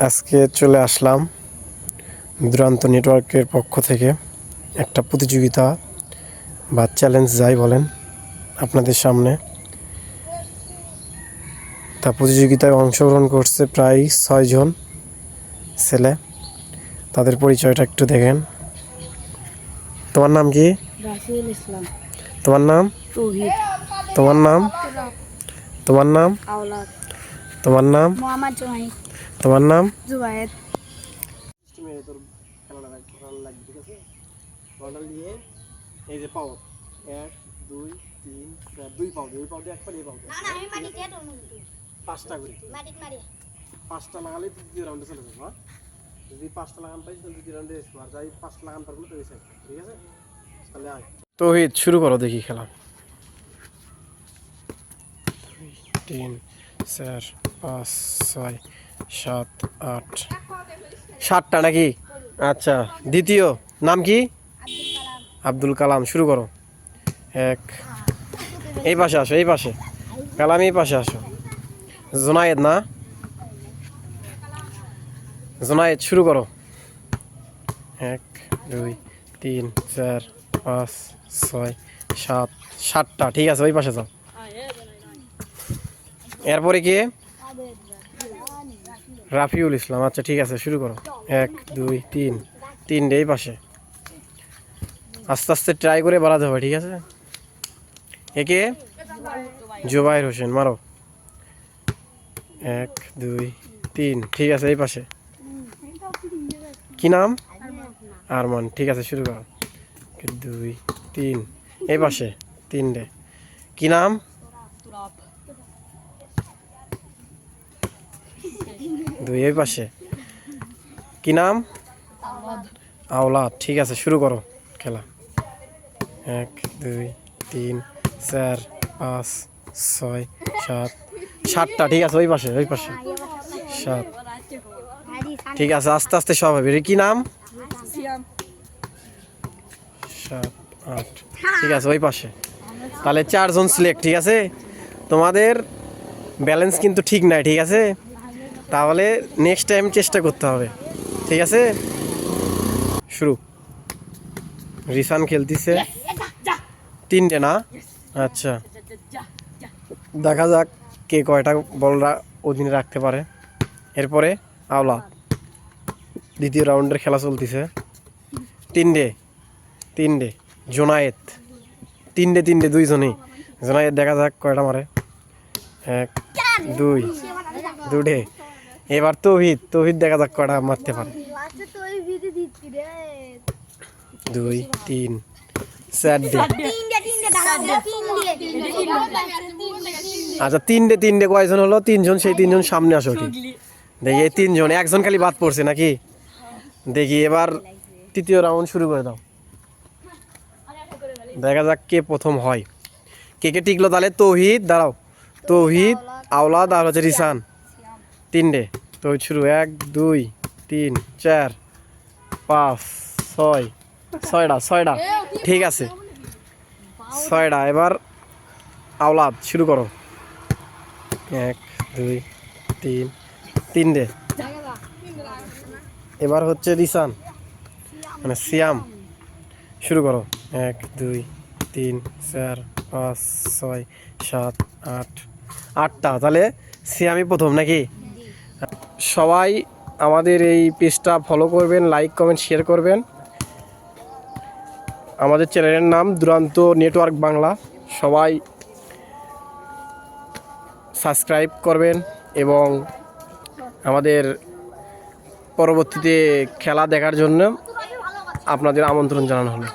আজকে চলে আসলাম দুরান্ত নেটওয়ার্কের পক্ষ থেকে একটা প্রতিযোগিতা বা চ্যালেঞ্জ যাই বলেন আপনাদের সামনে। তা প্রতিযোগিতায় অংশগ্রহণ করছে প্রায় 6 জন ছেলে। তাদের পরিচয়টা একটু দেখেন। তোমার নাম কি? রাসেল ইসলাম। তোমার নাম? তৌহিদ। তোমার নাম? তোমার নাম? আওলাদ। তোমার নাম? মোহাম্মদ জুনাইদ। তোমার নাম? জুবায়েদ। এই যে পাও 1 2 3 4 2 পাও, দুই পাও দিয়ে এক পাও, এই পাও না আমি মাটি দিয়ে তো মুন্ডু পাঁচটা করে মাটি মারি পাঁচটা লাগালে দ্বিতীয় রাউন্ডে চলে যাবো। যদি পাঁচটা লাগান পাইছি তাহলে দ্বিতীয় রাউন্ডে আসবো, আর যাই পাঁচটা লাগান পারবো তো এসে, ঠিক আছে? তাহলে আয় তৌহিদ শুরু করো, দেখি খেলা। 3 4 5 6 7 8 7টা নাকি? আচ্ছা, দ্বিতীয় নাম কি? আব্দুল কালাম। শুরু করো। 1 এই পাশে আসো, এই পাশে কালাম, এই পাশে আসো। জুনায়েদ না? জুনায়েদ শুরু করো। 1 2 3 4 5 6 7 7টা, ঠিক আছে, ওই পাশে যাও। এরপরে কে? রাফিউল ইসলাম। আচ্ছা ঠিক আছে, শুরু করো। 1 2 3 3 এই পাশে। আস্তে আস্তে ট্রাই করে বাড়াতে হবে, ঠিক আছে? একে জুবাইর হোসেন, মারো। 1 2 3 ঠিক আছে, এই পাশে। কি নাম? আরমান। ঠিক আছে, শুরু করো। 2 3 এই পাশে 3টে। কি নাম? দুই এই পাশে। কি নাম? আওলাদ। ঠিক আছে, শুরু করো খেলা। 1 2 3 4 5 6 7 7টা, ঠিক আছে, ওই পাশে, ওই পাশে 7। ঠিক আছে, আস্তে আস্তে সব হবে। কি নাম? 7 8 ঠিক আছে, ওই পাশে। তাহলে 4 জন সিলেক্ট, ঠিক আছে? তোমাদের ব্যালেন্স কিন্তু ঠিক নাই, ঠিক আছে? তাহলে নেক্সট টাইম চেষ্টা করতে হবে, ঠিক আছে? শুরু। রিসান খেলতেছে 3টে না? আচ্ছা, দেখা যাক কে কয়টা বলরা অধীনে রাখতে পারে। এরপরে আওলাদ। দ্বিতীয় রাউন্ডের খেলা চলতেছে। 3টে জোনায়েদ। 3টে 2জনই। জোনায়েদ দেখা যাক কয়টা মারে। 1 2 2টে। এবার তৌহিদ দেখা যাক কয়টা মারতে পারে। 2 3 4টে। আচ্ছা, 3টে কয়জন হলো? 3জন। সেই 3জন সামনে আসো, ঠিক? দেখি এই 3জন, একজন খালি বাদ পড়ছে নাকি? দেখি এবার তৃতীয় রাউন্ড শুরু করে দাও। দেখা যাক কে প্রথম হয়। কে কে টিকলো তাহলে? তৌহিদ, দাঁড়াও। তৌহিদ, আওলাদ আর হচ্ছে রিসান। 3টে। তৌহিদ শুরু। 1 2 3 4 5 6 6টা। ঠিক আছে, 6টা। এবার আওলাদ, শুরু করো। 1 2 3 3টে। এবার হচ্ছে রিসান, মানে সিয়াম। শুরু করো। 1 2 3 4 5 6 7 8 8টা। তাহলে সিয়ামই প্রথম নাকি? সবাই আমাদের এই পেজটা ফলো করবেন, লাইক কমেন্ট শেয়ার করবেন। আমাদের চ্যানেলের নাম দুরান্ত নেটওয়ার্ক বাংলা। সবাই সাবস্ক্রাইব করবেন এবং আমাদের পরবর্তীতে খেলা দেখার জন্য আপনাদের আমন্ত্রণ জানানো হলো।